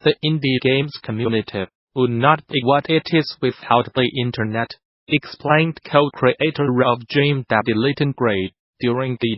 The indie games community would not be what it is without the internet, explained co-creator of Dream Daddy Leighton Gray during the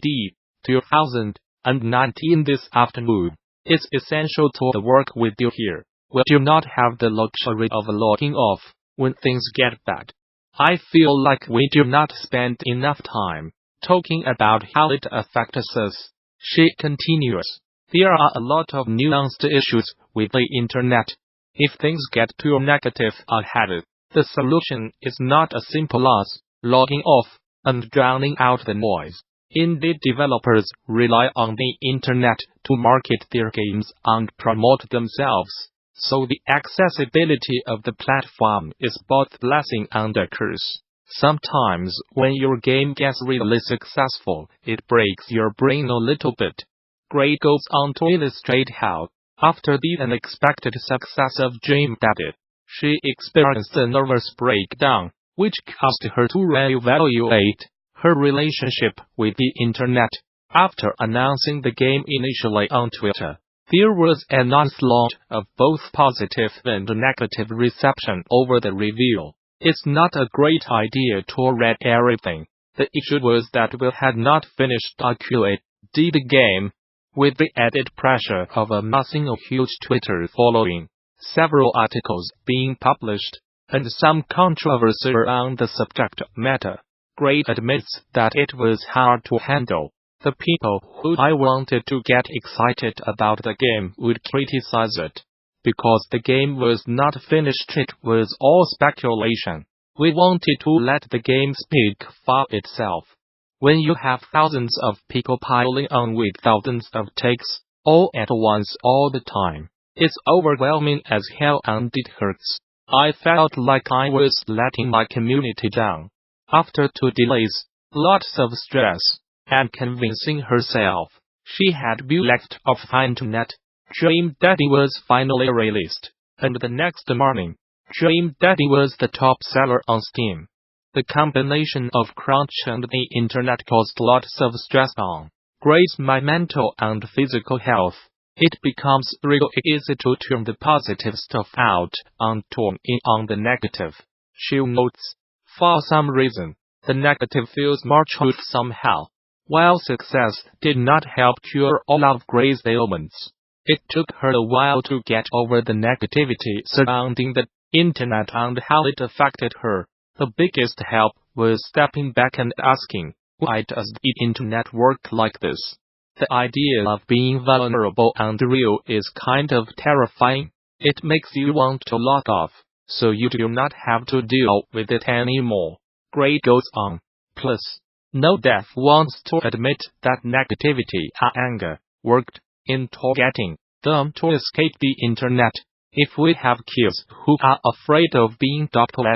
D2019 this afternoon. It's essential to the work we do here. We do not have the luxury of logging off when things get bad. I feel like we do not spend enough time talking about how it affects us. She continues. There are a lot of nuanced issues with the internet. If things get too negative ahead, the solution is not as simple as logging off and drowning out the noise. Indie developers rely on the internet to market their games and promote themselves, so the accessibility of the platform is both a blessing and a curse. Sometimes when your game gets really successful, it breaks your brain a little bit. Gray goes on to illustrate how, after the unexpected success of Dream Daddy, she experienced a nervous breakdown, which caused her to reevaluate her relationship with the internet. After announcing the game initially on Twitter, there was an onslaught of both positive and negative reception over the reveal. It's not a great idea to read everything. The issue was that we had not finished a QA-D game, with the added pressure of amassing a huge Twitter following, several articles being published, and some controversy around the subject matter. Gray admits that it was hard to handle. The people who I wanted to get excited about the game would criticize it. Because the game was not finished, it was all speculation. We wanted to let the game speak for itself. When you have thousands of people piling on with thousands of takes, all at once all the time, it's overwhelming as hell and it hurts. I felt like I was letting my community down. After 2 delays, lots of stress, and convincing herself she had built of internet, Dream Daddy was finally released, and the next morning, Dream Daddy was the top seller on Steam. The combination of crunch and the internet caused lots of stress on Gray's mental and physical health. It becomes real easy to turn the positive stuff out and tune in on the negative. She notes, for some reason, the negative feels more true somehow. While success did not help cure all of Gray's ailments, it took her a while to get over the negativity surrounding the internet and how it affected her. The biggest help was stepping back and asking, why does the internet work like this? The idea of being vulnerable and real is kind of terrifying. It makes you want to log off, so you do not have to deal with it anymore. Gray goes on. Plus, no dev wants to admit that negativity or anger worked into getting them to escape the internet. If we have kids who are afraid of being dumped by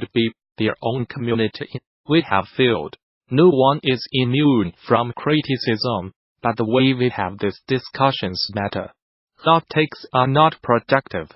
their own community, we have failed. No one is immune from criticism, but the way we have these discussions matter. Hot takes are not productive.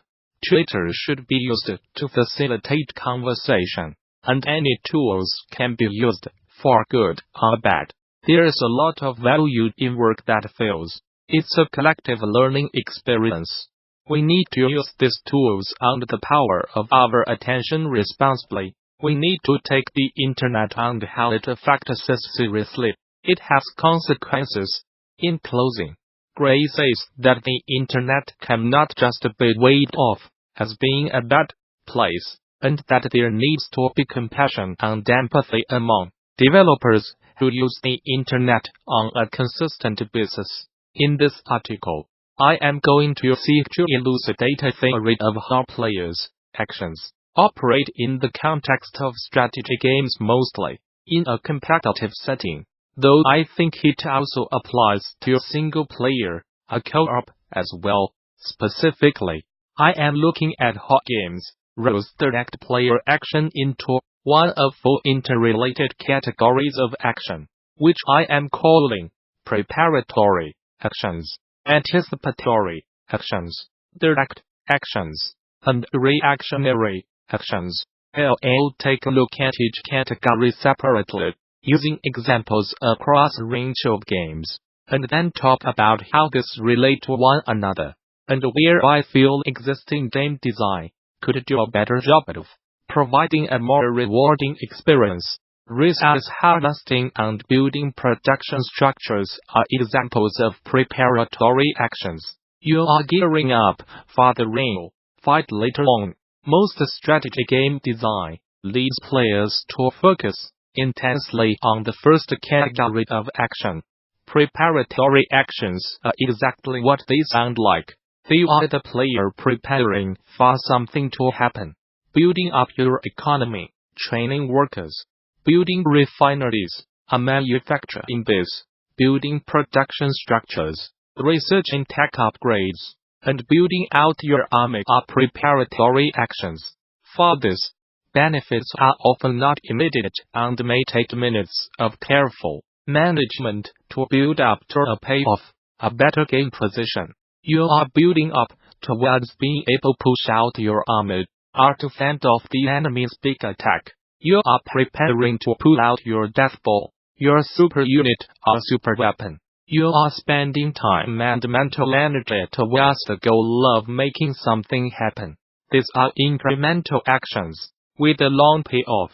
Twitter should be used to facilitate conversation, and any tools can be used for good or bad. There is a lot of value in work that fails. It's a collective learning experience. We need to use these tools and the power of our attention responsibly. We need to take the internet and how it affects us seriously. It has consequences. In closing, Gray says that the internet cannot just be weighed off as being a bad place, and that there needs to be compassion and empathy among developers who use the internet on a consistent basis. In this article, I am going to seek to elucidate a theory of how players' actions operate in the context of strategy games, mostly in a competitive setting, though I think it also applies to single player, a co-op as well. Specifically, I am looking at how games roles direct player action into one of 4 interrelated categories of action, which I am calling preparatory actions, anticipatory actions, direct actions, and reactionary actions. I'll take a look at each category separately, using examples across a range of games, and then talk about how these relate to one another. and where I feel existing game design could do a better job of providing a more rewarding experience. Resource harvesting and building production structures are examples of preparatory actions. You are gearing up for the real fight later on. Most strategy game design leads players to focus intensely on the first category of action. Preparatory actions are exactly what they sound like. They are the player preparing for something to happen. Building up your economy, training workers, building refineries, a manufacturing base, building production structures, researching tech upgrades, and building out your army are preparatory actions. For this, benefits are often not immediate and may take minutes of careful management to build up to a payoff, a better game position. You are building up towards being able to push out your army or to fend off the enemy's big attack. You are preparing to pull out your death ball, your super unit or super weapon. You are spending time and mental energy towards the goal of making something happen. These are incremental actions with a long payoff.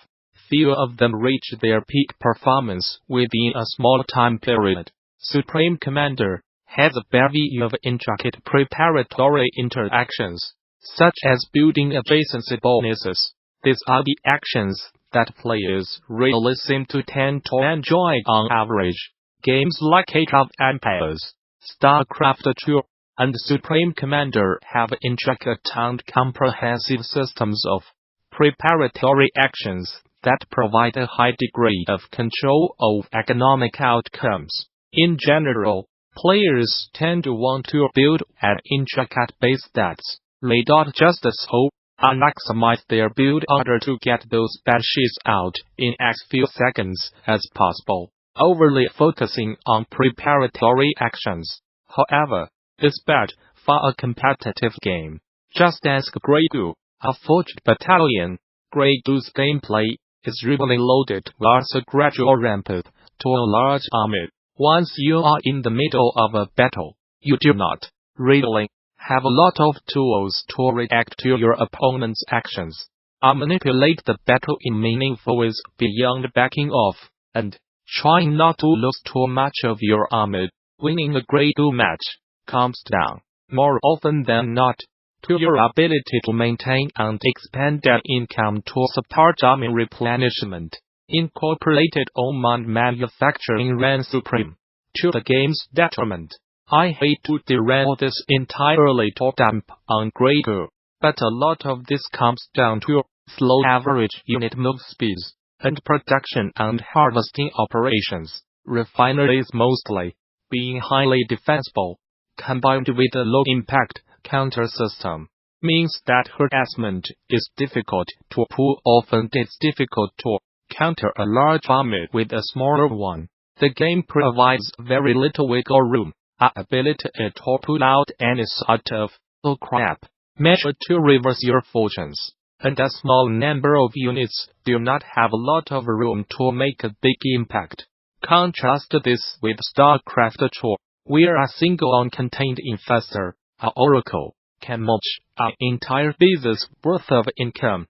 Few of them reach their peak performance within a small time period. Supreme Commander has a bevy of intricate preparatory interactions, such as building adjacency bonuses. These are the actions that players really seem to tend to enjoy on average. Games like Age of Empires, StarCraft 2, and Supreme Commander have intricate and comprehensive systems of preparatory actions that provide a high degree of control of economic outcomes. In general, players tend to want to build an intricate base that's laid out just so and maximize their build order to get those bad shits out in as few seconds as possible. Overly focusing on preparatory actions, however, is bad for a competitive game. Just ask Grey Goo, a forged battalion. Grey Goo's gameplay is really loaded towards a gradual ramp-up to a large army. Once you are in the middle of a battle, you do not really have a lot of tools to react to your opponent's actions, or manipulate the battle in meaningful ways beyond backing off and trying not to lose too much of your army. Winning a Grey Goo match comes down, more often than not, to your ability to maintain and expand that income to support army replenishment. Incorporated Oman manufacturing ran supreme, to the game's detriment. I hate to derail this entirely to dump on Grey Goo, but a lot of this comes down to slow average unit move speeds, and production and harvesting operations. Refineries mostly being highly defensible, combined with a low-impact counter system, means that harassment is difficult to pull off and it's difficult to counter a large army with a smaller one. The game provides very little wiggle room, our ability to pull out any sort of "oh crap" measure to reverse your fortunes, and a small number of units do not have a lot of room to make a big impact. Contrast this with StarCraft 2, where a single uncontained infestor, an oracle, can mulch an entire base's worth of income.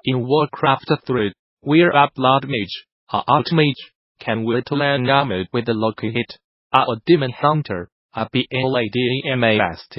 In Warcraft 3, where a blood mage, an archmage, can whittle an army with a local hit. A demon hunter, a BLADMAST,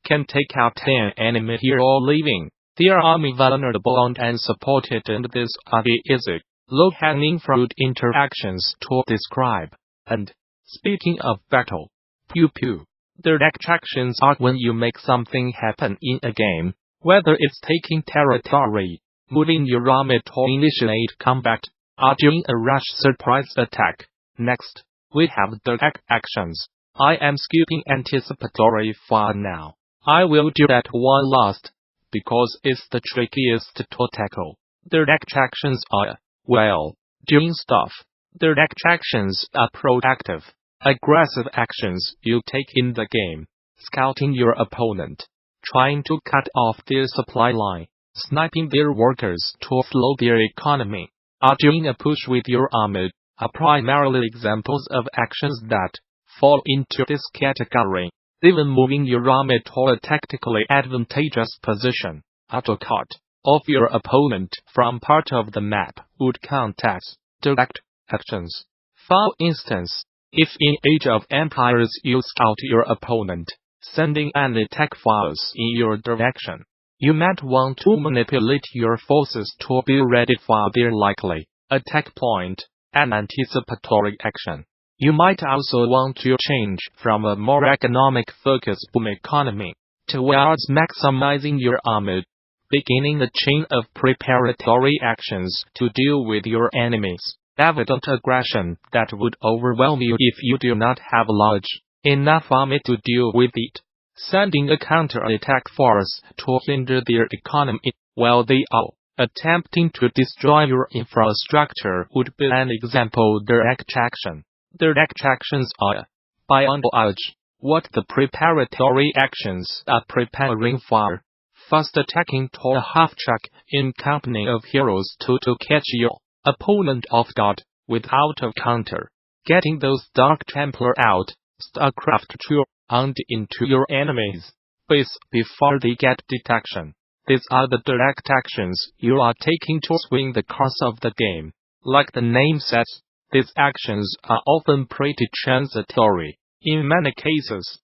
can take out 10 enemy hero living. Their army vulnerable and unsupported, and this are the easy, low-hanging fruit interactions to describe. And, speaking of battle, pew pew. The attractions are when you make something happen in a game, whether it's taking territory, moving your army to initiate combat, or doing a rush surprise attack. Next, we have the actions. I am skipping anticipatory for now. I will do that one last, because it's the trickiest to tackle. The attractions are, well, doing stuff. The attractions are proactive, aggressive actions you take in the game, scouting your opponent, trying to cut off their supply line, sniping their workers to flow their economy, or doing a push with your army, are primarily examples of actions that fall into this category. even moving your army to a tactically advantageous position, undercut of your opponent from part of the map would count as direct actions. For instance, if in Age of Empires you scout your opponent, sending an attack force in your direction, you might want to manipulate your forces to be ready for their likely attack point, an anticipatory action. You might also want to change from a more economic-focused boom economy towards maximizing your army, beginning a chain of preparatory actions to deal with your enemies' evident aggression that would overwhelm you if you do not have a large enough army to deal with it. Sending a counter-attack force to hinder their economy while they are attempting to destroy your infrastructure would be an example of direct action. Direct actions are, by and large, what the preparatory actions are preparing for. First, attacking to a half-track in company of heroes to catch your opponent off guard without a counter. Getting those Dark Templar out, StarCraft 2, and into your enemy's base before they get detection. These are the direct actions you are taking to swing the course of the game. Like the name says, these actions are often pretty transitory. In many cases,